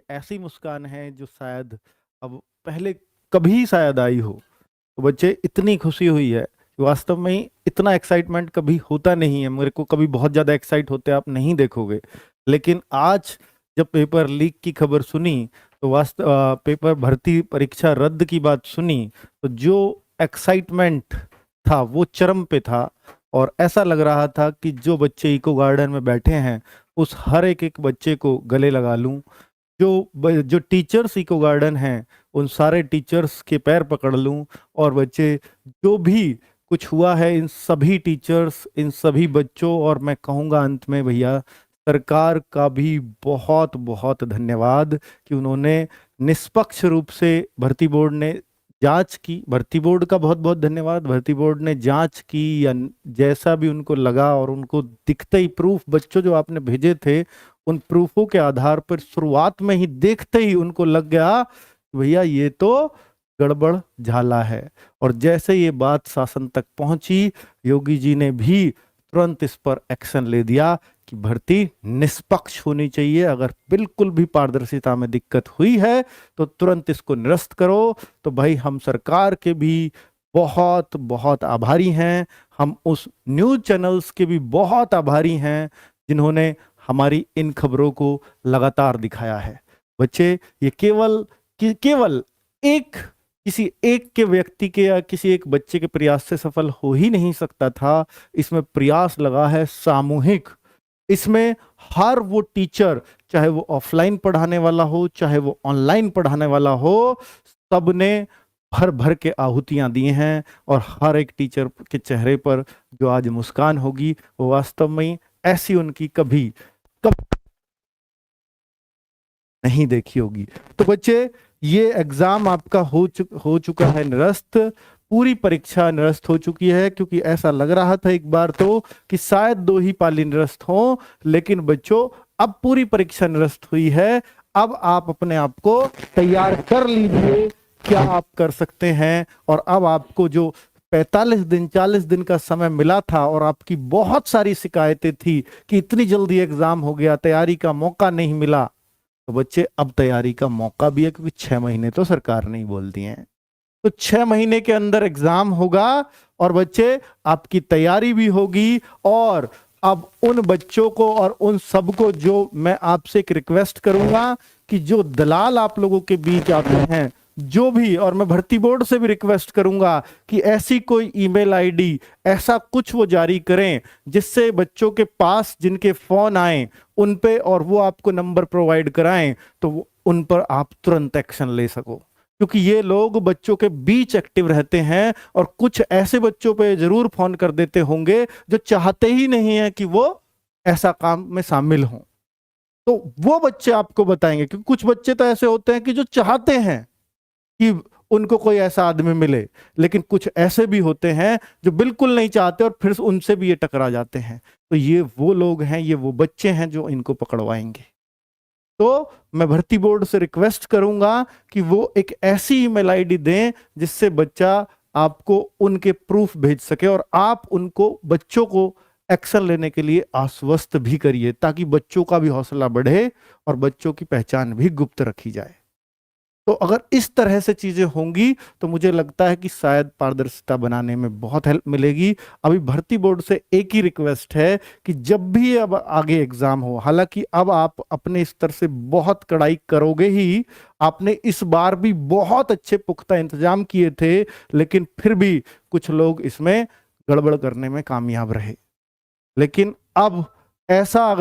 ऐसी मुस्कान है जो शायद अब पहले कभी शायद आई हो। तो बच्चे इतनी खुशी हुई है कि वास्तव में ही इतना एक्साइटमेंट कभी होता नहीं है। मेरे को कभी बहुत ज़्यादा एक्साइट होते आप नहीं देखोगे, लेकिन आज जब पेपर लीक की खबर सुनी, तो पेपर भर्ती परीक्षा रद्द की बात सुनी, तो जो एक्साइटमेंट था वो चरम पे था। और ऐसा लग रहा था कि जो बच्चे इको गार्डन में बैठे हैं उस हर एक एक बच्चे को गले लगा लूं। जो टीचर्स इको गार्डन हैं उन सारे टीचर्स के पैर पकड़ लूं। और बच्चे, जो भी कुछ हुआ है इन सभी टीचर्स, इन सभी बच्चों, और मैं कहूँगा अंत में भैया सरकार का भी बहुत बहुत धन्यवाद कि उन्होंने निष्पक्ष रूप से भर्ती बोर्ड ने जांच की। भर्ती बोर्ड का बहुत बहुत धन्यवाद। भर्ती बोर्ड ने जांच की, या जैसा भी उनको लगा, और उनको दिखते ही प्रूफ, बच्चों जो आपने भेजे थे उन प्रूफों के आधार पर शुरुआत में ही देखते ही उनको लग गया भैया ये तो गड़बड़ झाला है। और जैसे ये बात शासन तक पहुंची, योगी जी ने भी तुरंत इस पर एक्शन ले दिया कि भर्ती निष्पक्ष होनी चाहिए। अगर बिल्कुल भी पारदर्शिता में दिक्कत हुई है तो तुरंत इसको निरस्त करो। तो भाई हम सरकार के भी बहुत बहुत आभारी हैं। हम उस न्यूज़ चैनल्स के भी बहुत आभारी हैं जिन्होंने हमारी इन खबरों को लगातार दिखाया है। बच्चे, ये केवल एक किसी एक के व्यक्ति के या किसी एक बच्चे के प्रयास से सफल हो ही नहीं सकता था। इसमें प्रयास लगा है सामूहिक। इसमें हर वो टीचर, चाहे वो ऑफलाइन पढ़ाने वाला हो चाहे वो ऑनलाइन पढ़ाने वाला हो, सबने भर भर के आहुतियां दी हैं। और हर एक टीचर के चेहरे पर जो आज मुस्कान होगी वो वास्तव में ऐसी उनकी कभी नहीं देखी होगी। तो बच्चे, ये एग्जाम आपका हो चुका है निरस्त। पूरी परीक्षा निरस्त हो चुकी है, क्योंकि ऐसा लग रहा था एक बार तो कि शायद 2 ही पाली निरस्त हो, लेकिन बच्चों अब पूरी परीक्षा निरस्त हुई है। अब आप अपने आप को तैयार कर लीजिए, क्या आप कर सकते हैं। और अब आपको जो 45 दिन 40 दिन का समय मिला था और आपकी बहुत सारी शिकायतें थी कि इतनी जल्दी एग्जाम हो गया, तैयारी का मौका नहीं मिला, तो बच्चे अब तैयारी का मौका भी है, क्योंकि 6 महीने तो सरकार ने ही बोल दिए हैं। तो 6 महीने के अंदर एग्जाम होगा और बच्चे आपकी तैयारी भी होगी। और अब उन बच्चों को और उन सबको जो मैं आपसे एक रिक्वेस्ट करूंगा कि जो दलाल आप लोगों के बीच आते हैं, जो भी, और मैं भर्ती बोर्ड से भी रिक्वेस्ट करूंगा कि ऐसी कोई ईमेल आईडी, ऐसा कुछ वो जारी करें जिससे बच्चों के पास जिनके फोन आए उन पे, और वो आपको नंबर प्रोवाइड कराएं, तो उन पर आप तुरंत एक्शन ले सको। क्योंकि ये लोग बच्चों के बीच एक्टिव रहते हैं और कुछ ऐसे बच्चों पे जरूर फोन कर देते होंगे जो चाहते ही नहीं है कि वो ऐसा काम में शामिल हों। तो वो बच्चे आपको बताएंगे, क्योंकि कुछ बच्चे तो ऐसे होते हैं कि जो चाहते हैं कि उनको कोई ऐसा आदमी मिले, लेकिन कुछ ऐसे भी होते हैं जो बिल्कुल नहीं चाहते और फिर उनसे भी ये टकरा जाते हैं। तो ये वो लोग हैं, ये वो बच्चे हैं जो इनको पकड़वाएंगे। तो मैं भर्ती बोर्ड से रिक्वेस्ट करूंगा कि वो एक ऐसी ईमेल आईडी दें जिससे बच्चा आपको उनके प्रूफ भेज सके, और आप उनको, बच्चों को एक्शन लेने के लिए आश्वस्त भी करिए, ताकि बच्चों का भी हौसला बढ़े और बच्चों की पहचान भी गुप्त रखी जाए। तो अगर इस तरह से चीजें होंगी तो मुझे लगता है कि शायद पारदर्शिता बनाने में बहुत हेल्प मिलेगी। अभी भर्ती बोर्ड से एक ही रिक्वेस्ट है कि जब भी अब आगे एग्जाम हो, हालांकि अब आप अपने स्तर से बहुत कड़ाई करोगे ही, आपने इस बार भी बहुत अच्छे पुख्ता इंतजाम किए थे, लेकिन फिर भी कुछ लोग इसमें गड़बड़ करने में कामयाब रहे। लेकिन अब ऐसा